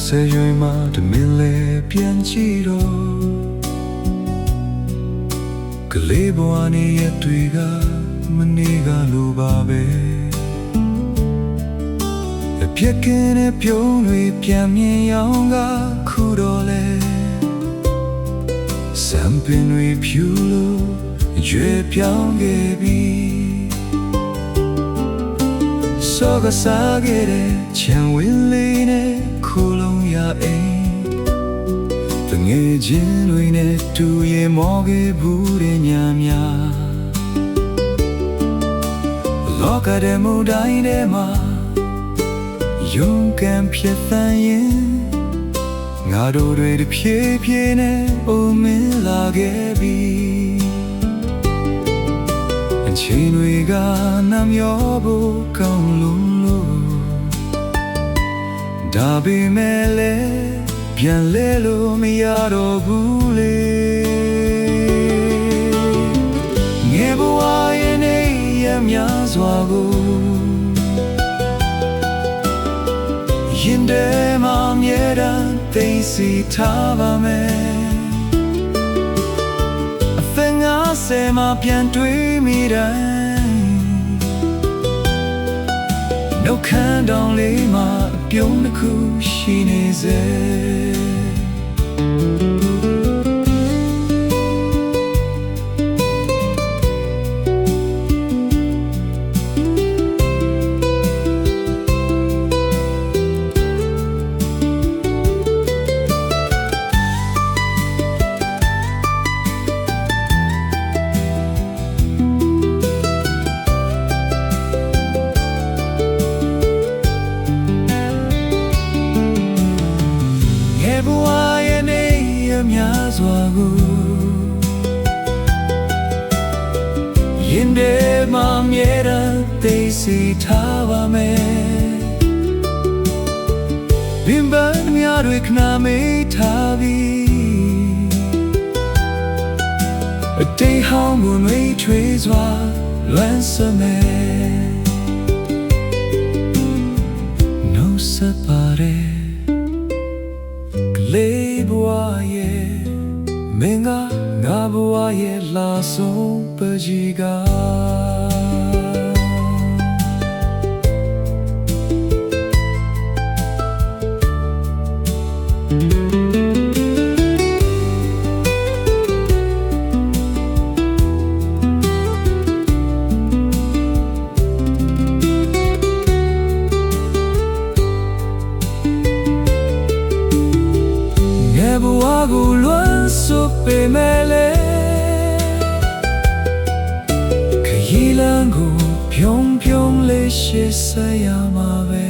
စေရွင်မှာတမင်လေပြန်ကြည့်တော့ကလေးဘဝနဲ့ရတွေကမနေကလိုပါပဲအပြက်ကင်းတဲ့ပြုံးတွေပြန်မြင်ရောင်ကခုတော့လေစံပင်တွေဖြူလို့ရွေပြောင်းခဲ့ပြီစောကစားခဲ့တဲ့ချမ်းဝင်းလေးနဲ့ခုလုံးရအိမ်တငယ်ချင်းတွေနဲ့တူရမောခဲ့ဘူးတဲ့ညများလောကတဲ့မူတိုင်းထဲမှာယုံကန်ဖြစ်သန်ရင်ငါတို့တွေတဖြည်းဖြည်းနဲ့အိုမင်းလာခဲ့ပြီအချိန်တွေကနှမျောဖို့ကောင်းလို့ဒါပေမဲ့လည်းပြန်လဲလို့မရတော့ဘူးလေငယ်ဘဝရဲ့နေရများစွာကိုရင်ထဲမှာမြဲတမ်းသိစီထားပါမယ်အသက်50မှာပြန်တွေ့မိတိုင်းနှုတ်ခမ်းတောင်လေးမှာအပြုံးတစ်ခုရှိနေစေဘဝရဲ့နေရများစွာကိုရင်ထဲမှာမြဲတမ်းသိစီထားပါမယ်ဘင်ပန်းများတွေခဏမေးထားပြီးအတိတ်ဟောင်းကိုမေးထွေးစွာလွမ်းစမယ်နှုတ်ဆက်ပါတယ်လေးဘဝရဲ့မင်းကငါဘဝရဲ့လာဆုံးပကြီးကဘဝကိုလွမ်းဆွပေမဲ့လေခရီးလမ်းကိုဖြုံဖြုံလေးရှေ့ဆက်ရမှာပဲ